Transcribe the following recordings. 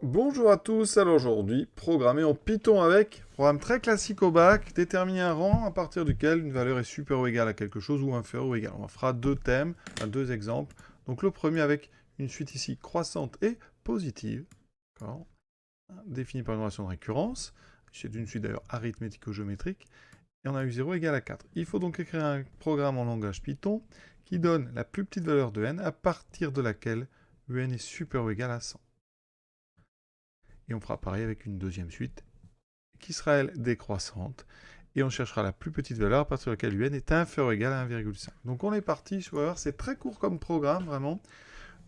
Bonjour à tous, alors aujourd'hui, programmer en Python avec, programme très classique au bac, déterminer un rang à partir duquel une valeur est supérieure ou égale à quelque chose ou inférieure ou égale. On fera deux thèmes, deux exemples. Donc le premier avec une suite ici croissante et positive, définie par une relation de récurrence. C'est une suite d'ailleurs arithmético-géométrique. Et on a u0 égale à 4. Il faut donc écrire un programme en langage Python qui donne la plus petite valeur de n à partir de laquelle un est supérieur ou égal à 100. Et on fera pareil avec une deuxième suite, qui sera, elle, décroissante. Et on cherchera la plus petite valeur à partir de laquelle un est inférieur ou égal à 1,5. Donc on est parti, c'est très court comme programme, vraiment.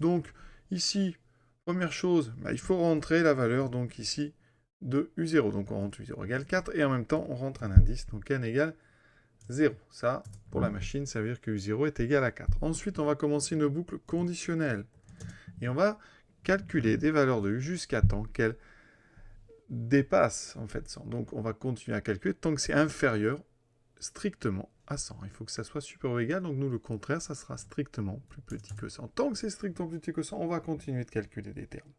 Donc ici, première chose, il faut rentrer la valeur, donc ici, de u0. Donc on rentre u0 égale 4, et en même temps, on rentre un indice, donc n égale 0. Ça, pour la machine, ça veut dire que u0 est égal à 4. Ensuite, on va commencer une boucle conditionnelle. Et on va calculer des valeurs de u jusqu'à temps qu'elles dépasse en fait 100. Donc on va continuer à calculer tant que c'est inférieur strictement à 100. Il faut que ça soit supérieur ou égal, donc nous le contraire, ça sera strictement plus petit que 100. Tant que c'est strictement plus petit que 100, on va continuer de calculer des termes.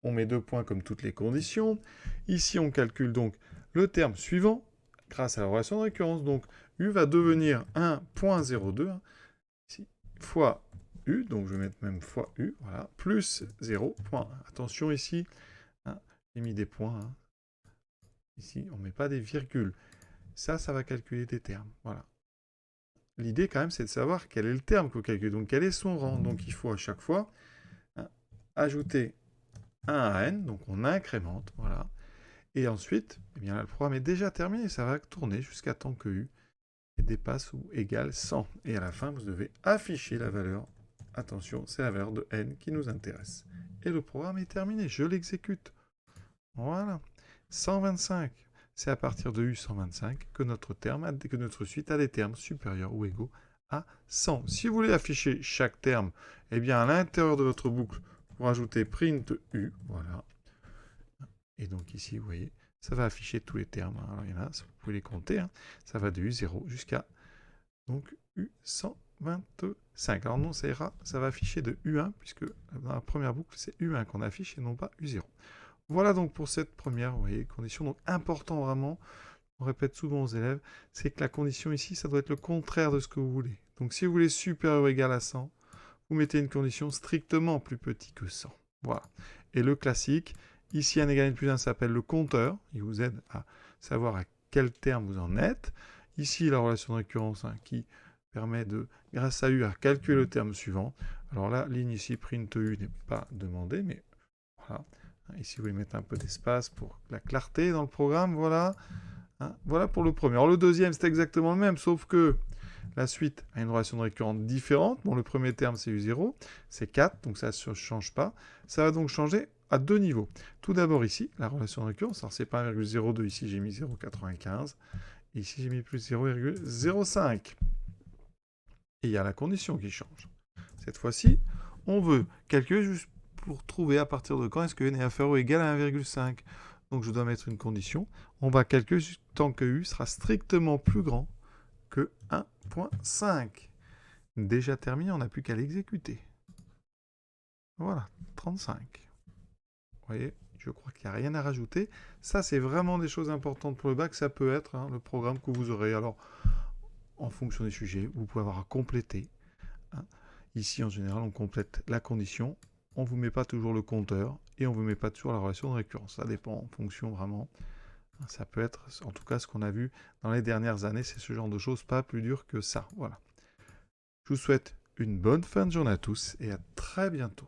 On met 2 points comme toutes les conditions. Ici on calcule donc le terme suivant grâce à la relation de récurrence. Donc u va devenir 1.02 ici, fois u, donc je vais mettre même fois u, voilà, plus 0.1. Attention ici, j'ai mis des points. Ici, on ne met pas des virgules. Ça va calculer des termes. Voilà. L'idée, quand même, c'est de savoir quel est le terme qu'on calcule. Donc, quel est son rang. Donc, il faut à chaque fois ajouter 1 à n. Donc, on incrémente. Voilà. Et ensuite, eh bien, là, le programme est déjà terminé. Ça va tourner jusqu'à temps que u dépasse ou égale 100. Et à la fin, vous devez afficher la valeur. Attention, c'est la valeur de n qui nous intéresse. Et le programme est terminé. Je l'exécute. Voilà. 125. C'est à partir de U125 que notre suite a des termes supérieurs ou égaux à 100. Si vous voulez afficher chaque terme, eh bien à l'intérieur de votre boucle, vous rajoutez print U, voilà. Et donc ici, vous voyez, ça va afficher tous les termes. Alors il y en a, vous pouvez les compter. Ça va de U0 jusqu'à donc U125. Alors non, ça ira, ça va afficher de U1, puisque dans la première boucle, c'est U1 qu'on affiche et non pas U0. Voilà donc pour cette première condition. Donc important vraiment, on répète souvent aux élèves, c'est que la condition ici, ça doit être le contraire de ce que vous voulez. Donc si vous voulez supérieur ou égal à 100, vous mettez une condition strictement plus petit que 100. Voilà. Et le classique, ici n égale n plus 1 s'appelle le compteur. Il vous aide à savoir à quel terme vous en êtes. Ici, la relation de récurrence qui permet de, grâce à u, à calculer le terme suivant. Alors là, ligne ici, print u n'est pas demandée, mais voilà. Ici, vous voulez mettre un peu d'espace pour la clarté dans le programme, voilà. Voilà pour le premier. Alors le deuxième, c'est exactement le même, sauf que la suite a une relation de récurrence différente. Bon, le premier terme, c'est U0, c'est 4, donc ça ne change pas. Ça va donc changer à deux niveaux. Tout d'abord ici, la relation de récurrence, alors c'est pas 1,02, ici j'ai mis 0,95, ici j'ai mis plus 0,05. Et il y a la condition qui change. Cette fois-ci, on veut calculer juste pour trouver à partir de quand est-ce que n est inférieur ou égal à 1,5. Donc je dois mettre une condition. On va calculer tant que u sera strictement plus grand que 1,5. Déjà terminé, on n'a plus qu'à l'exécuter. Voilà, 35. Vous voyez, je crois qu'il n'y a rien à rajouter. Ça, c'est vraiment des choses importantes pour le bac. Ça peut être le programme que vous aurez. Alors, en fonction des sujets, vous pouvez avoir à compléter. Ici, en général, on complète la condition. On ne vous met pas toujours le compteur et on ne vous met pas toujours la relation de récurrence. Ça dépend en fonction vraiment. Ça peut être, en tout cas, ce qu'on a vu dans les dernières années, c'est ce genre de choses, pas plus dur que ça. Voilà. Je vous souhaite une bonne fin de journée à tous et à très bientôt.